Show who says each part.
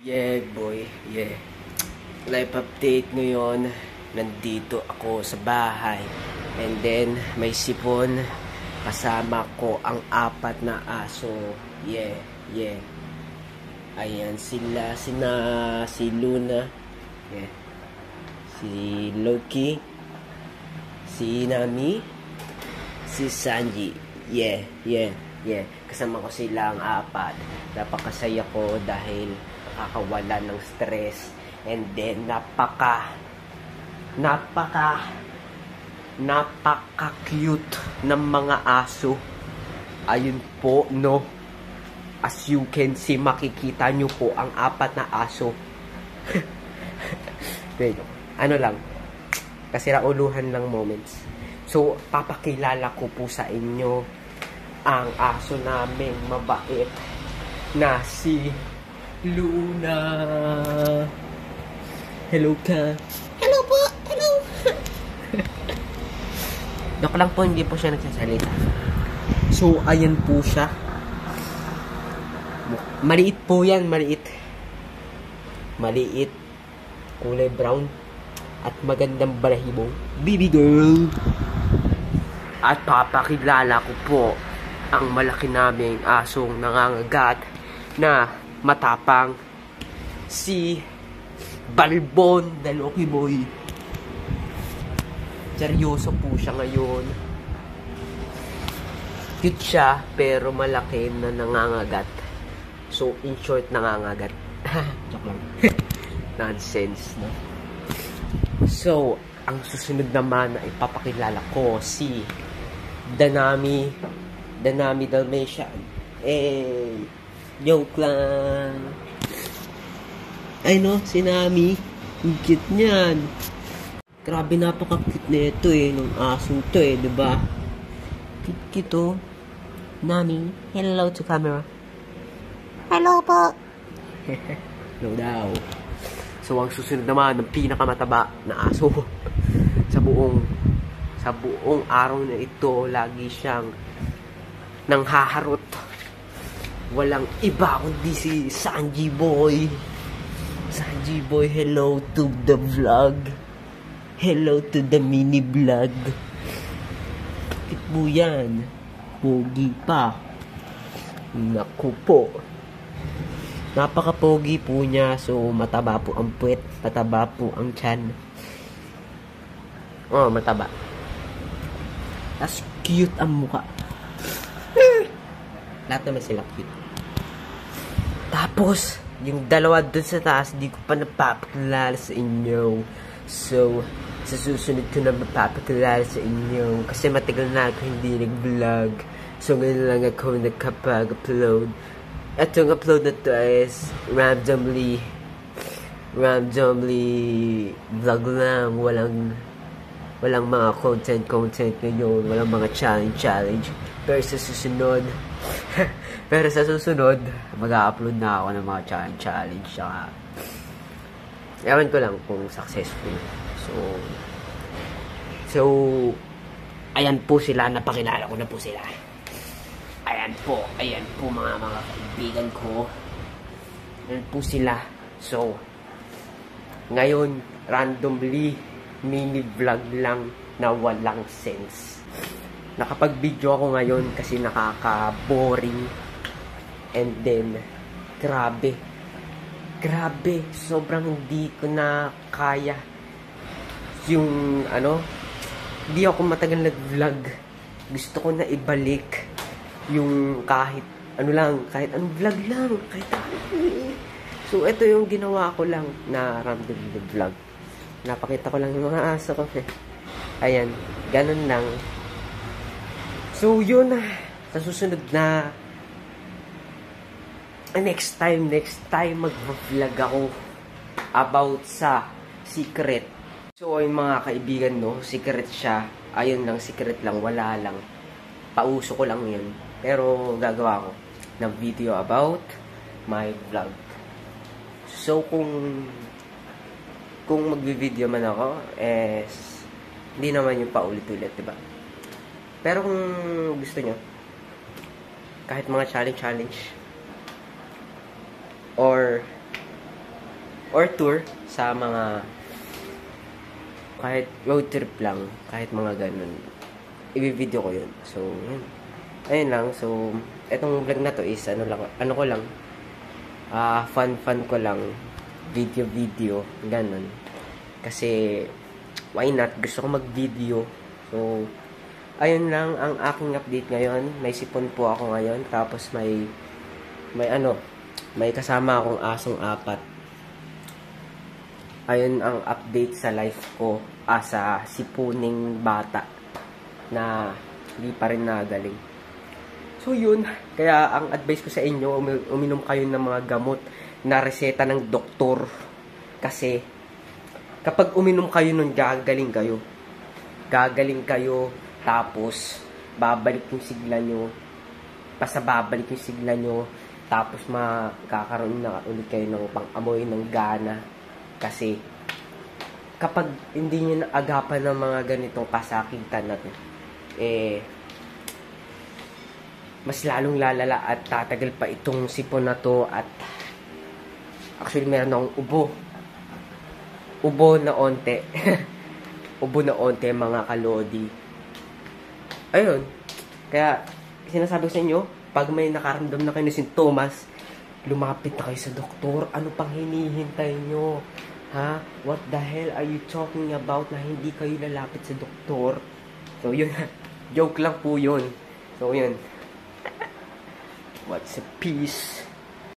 Speaker 1: Yeah, boy. Yeah. Life update ngayon. Nandito ako sa bahay. And then, may sipon. Kasama ko ang 4 na aso. Yeah, yeah. Ayan sila. Si Luna. Yeah. Si Loki. Si Nami. Si Sanji. Yeah, yeah, yeah. Kasama ko sila ang 4. Napakasaya ko dahil nakakawala ng stress. And then, napaka-cute ng mga aso. Ayun po, no? As you can see, makikita nyo po ang 4 na aso. Wait, ano lang, kasirauluhan lang moments. So, papakilala ko po sa inyo ang aso naming mabait na si Luna. Hello ka. Hello po. Hello. Dok lang po, hindi po siya nagsasalita. So, ayan po siya. Maliit po yan, maliit. Maliit. Kulay brown. At magandang balahibo. Baby girl. At papakilala ko po ang malaki naming asong nangangagat na matapang, si Balbon the Loki Boy. Seryoso po siya ngayon. Cute siya pero malaki na nangangagat. So in short, nangangagat. Joke lang. Nonsense, no? So ang susunod naman na ipapakilala ko si Danami Dalmatian. Joke lang. Ay no, si Nami. Ang cute niyan. Grabe, napaka-cute na ito nung asong to diba? Cute oh. Nami, hello to camera. Hello po. No daw. So, ang susunod naman ng pinakamataba na aso sa buong araw na ito, lagi siyang nanghaharot. Walang iba kundi si Sanji Boy. Sanji Boy, hello to the vlog. Hello to the mini vlog. Bakit po yan? Pogi pa. Naku po. Napaka-pogi po niya. So, mataba po ang puwet. Mataba po ang tiyan. Oh, mataba. Tapos, cute ang mukha. Lahat naman sila cute. Tapos, yung dalawa dun sa taas, di ko pa napapakilala sa inyo. So, sa susunod ko na mapapakilala sa inyo. Kasi matagal na ako hindi nag-vlog. So, ngayon lang ako nakapag-upload. Itong upload na to is randomly vlog lang. Walang mga content ngayon. Walang mga challenge. Pero sa susunod, mag-upload na ako ng mga challenge. Saka, ewan ko lang kung successful. So, ayan po sila. Napakilala ko na po sila. Ayan po mga kaibigan ko. Ayan po sila. So, ngayon, randomly, mini vlog lang na walang sense. Nakapag-video ako ngayon kasi nakaka-boring. And then, grabe, sobrang hindi ko na kaya yung, hindi ako matagal nag-vlog. Gusto ko na ibalik yung kahit anong vlog lang, So, ito yung ginawa ko lang na random vlog. Napakita ko lang yung mga aso ko. Ayan, ganun lang. So, yun, sa susunod na next time mag-vlog ako about sa secret. So, yung mga kaibigan, no, secret siya. Ayun lang, secret lang, wala lang. Pauso ko lang yun. Pero, gagawa ko ng video about my vlog. So, kung magvi-video man ako, hindi naman yung paulit-ulit, diba? Pero kung gusto nyo, kahit mga challenge, or or tour sa mga kahit road trip lang, kahit mga ganun. I-video ko yun. So, yun. Ayun lang. So, etong vlog na to is ano ko lang, fun ko lang, video, ganun. Kasi, why not? Gusto ko mag-video. So, ayun lang ang aking update ngayon. May sipon po ako ngayon. Tapos may kasama akong asong 4. Ayun ang update sa life ko sa sipuning bata na hindi pa rin nagaling. So yun, kaya ang advice ko sa inyo, uminom kayo ng mga gamot na reseta ng doktor. Kasi kapag uminom kayo nun, gagaling kayo. Gagaling kayo, tapos babalik yung sigla nyo. Basta babalik yung sigla nyo, tapos makakaroon na ulit kayo ng pang-amoy ng gana. Kasi, kapag hindi nyo naagapan ng mga ganitong kasakitan na to, mas lalong lalala at tatagal pa itong sipon na to. At actually, meron akong ubo na onte. Ubo na onte, mga kalodi. Ayun. Kaya, sinasabi ko sa inyo, pag may nakaramdam na kayo ng sintomas, lumapit na kayo sa doktor. Ano pang hinihintay nyo? Ha? What the hell are you talking about na hindi kayo lalapit sa doktor? So, yun. Joke lang po yun. So, yun. What's a peace?